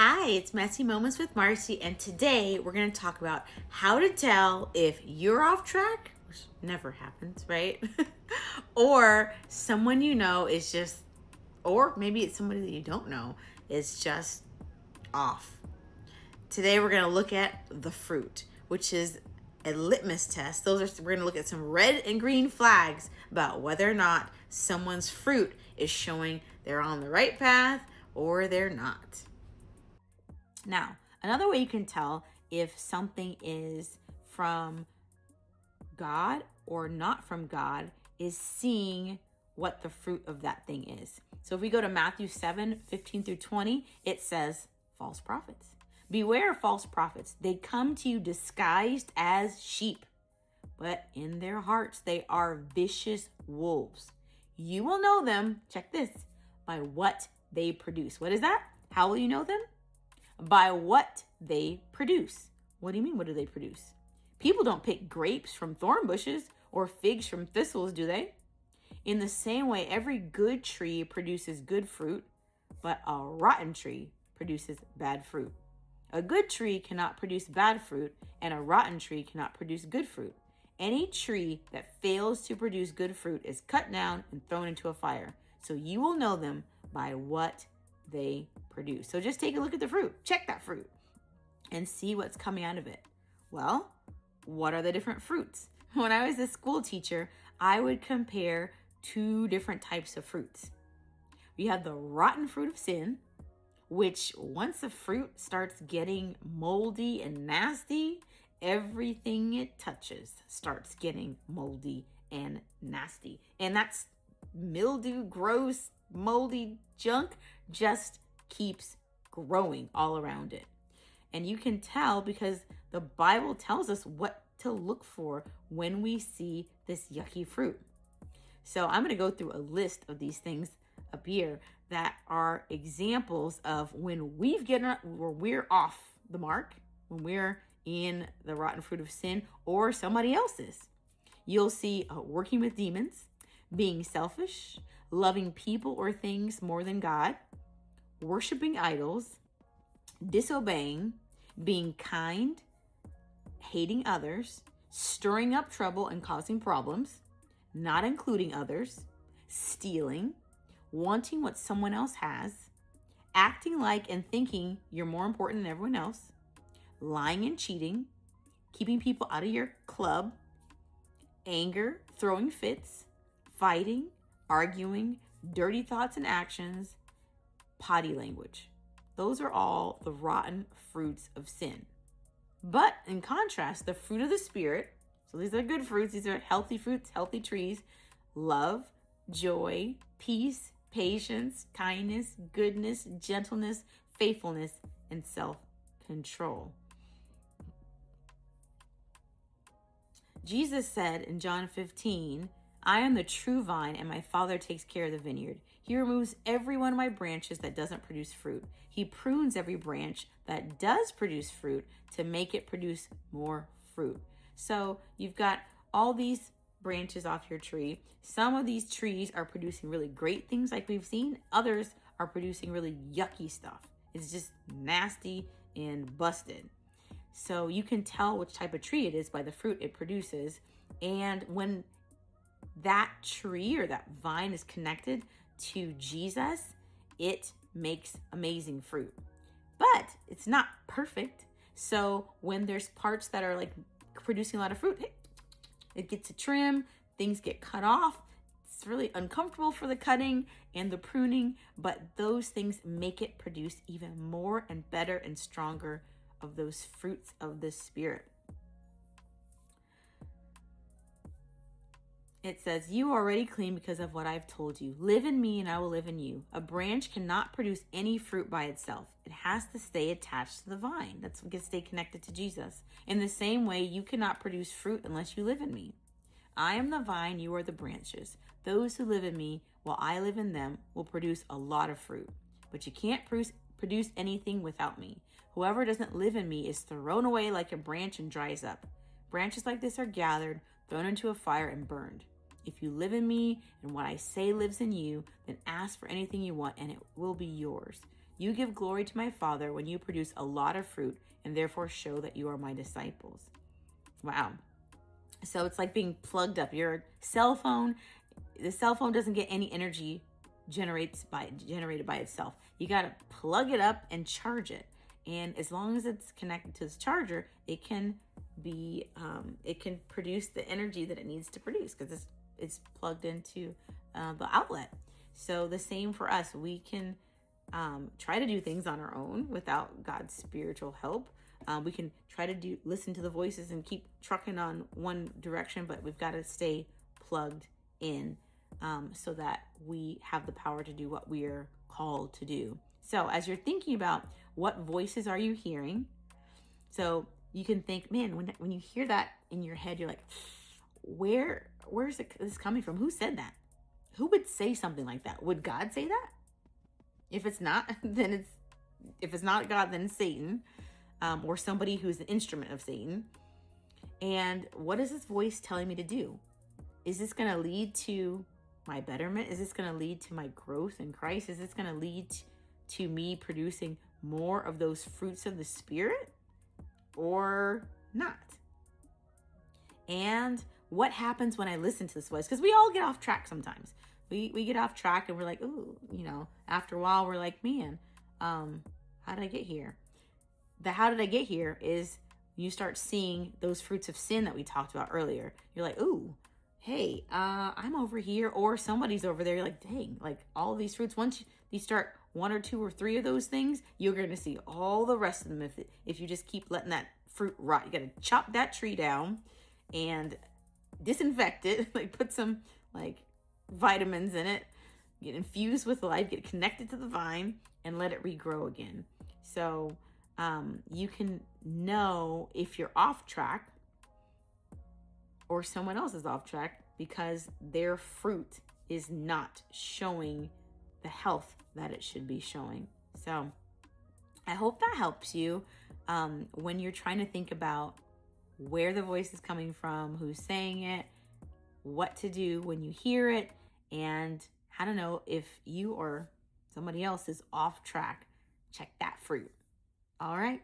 Hi, it's Messy Moments with Marcy, and today we're going to talk about how to tell if you're off track, which never happens, right? Or someone you know is just, or maybe it's somebody that you don't know, is just off. Today we're going to look at the fruit, which is a litmus test. We're going to look at some red and green flags about whether or not someone's fruit is showing they're on the right path or they're not. Now, another way you can tell if something is from God or not from God is seeing what the fruit of that thing is. So if we go to Matthew 7:15-20, it says, false prophets. Beware of false prophets. They come to you disguised as sheep, but in their hearts they are vicious wolves. You will know them, check this, by what they produce. What is that? How will you know them? By what they produce. What do you mean, what do they produce? People don't pick grapes from thorn bushes or figs from thistles, do they? In the same way, every good tree produces good fruit, but a rotten tree produces bad fruit. A good tree cannot produce bad fruit, and a rotten tree cannot produce good fruit. Any tree that fails to produce good fruit is cut down and thrown into a fire. So you will know them by what they produce. So just take a look at the fruit. Check that fruit and see what's coming out of it. Well, what are the different fruits? When I was a school teacher, I would compare two different types of fruits. We have the rotten fruit of sin, which once a fruit starts getting moldy and nasty, everything it touches starts getting moldy and nasty. And that's mildew, gross, moldy junk just keeps growing all around it. And you can tell because the Bible tells us what to look for when we see this yucky fruit. So I'm going to go through a list of these things up here that are examples of when we're off the mark, when we're in the rotten fruit of sin or somebody else's. You'll see working with demons, being selfish, loving people or things more than God, worshiping idols, disobeying, being kind, hating others, stirring up trouble and causing problems, not including others, stealing, wanting what someone else has, acting like and thinking you're more important than everyone else, lying and cheating, keeping people out of your club, anger, throwing fits, fighting, arguing, dirty thoughts and actions, potty language. Those are all the rotten fruits of sin. But in contrast, the fruit of the Spirit, so these are good fruits, these are healthy fruits, healthy trees, love, joy, peace, patience, kindness, goodness, gentleness, faithfulness, and self-control. Jesus said in John 15, I am the true vine and my Father takes care of the vineyard. He removes every one of my branches that doesn't produce fruit. He prunes every branch that does produce fruit to make it produce more fruit. So you've got all these branches off your tree. Some of these trees are producing really great things like we've seen. Others are producing really yucky stuff. It's just nasty and busted. So you can tell which type of tree it is by the fruit it produces. And when that tree or that vine is connected to Jesus, it makes amazing fruit. But it's not perfect. So when there's parts that are like producing a lot of fruit, it gets a trim, things get cut off. It's really uncomfortable for the cutting and the pruning, but those things make it produce even more and better and stronger of those fruits of the Spirit. It says, you are already clean because of what I've told you. Live in me and I will live in you. A branch cannot produce any fruit by itself. It has to stay attached to the vine. That's what gets to stay connected to Jesus. In the same way, you cannot produce fruit unless you live in me. I am the vine, you are the branches. Those who live in me, while I live in them, will produce a lot of fruit. But you can't produce anything without me. Whoever doesn't live in me is thrown away like a branch and dries up. Branches like this are gathered, thrown into a fire, and burned. If you live in me and what I say lives in you, then ask for anything you want and it will be yours. You give glory to my Father when you produce a lot of fruit and therefore show that you are my disciples. Wow. So it's like being plugged up. Your cell phone, the cell phone doesn't get any energy generated by itself. You got to plug it up and charge it. And as long as it's connected to this charger, it can produce the energy that it needs to produce because it's plugged into the outlet. So the same for us. We can try to do things on our own without God's spiritual help. We can try to listen to the voices and keep trucking on one direction, but we've got to stay plugged in so that we have the power to do what we're called to do. So as you're thinking about what voices are you hearing, so you can think, man, when you hear that in your head, you're like, where's this coming from? Who said that? Who would say something like that? Would God say that? If it's not, if it's not God, then it's Satan, or somebody who's an instrument of Satan. And what is this voice telling me to do? Is this going to lead to my betterment? Is this going to lead to my growth in Christ? Is this going to lead to me producing more of those fruits of the Spirit or not? And what happens when I listen to this voice? Because we all get off track sometimes. We get off track and we're like, ooh, after a while we're like, man, how did I get here? The how did I get here is you start seeing those fruits of sin that we talked about earlier. You're like, ooh, hey, I'm over here, or somebody's over there. You're like, dang, like all of these fruits, once you start 1 or 2 or 3 of those things, you're going to see all the rest of them if you just keep letting that fruit rot. You got to chop that tree down and disinfect it, like put some like vitamins in it, get infused with life, get connected to the vine, and let it regrow again. So you can know if you're off track or someone else is off track because their fruit is not showing the health that it should be showing. So I hope that helps you when you're trying to think about where the voice is coming from, who's saying it, what to do when you hear it, and how to know if you or somebody else is off track. Check that fruit. All right.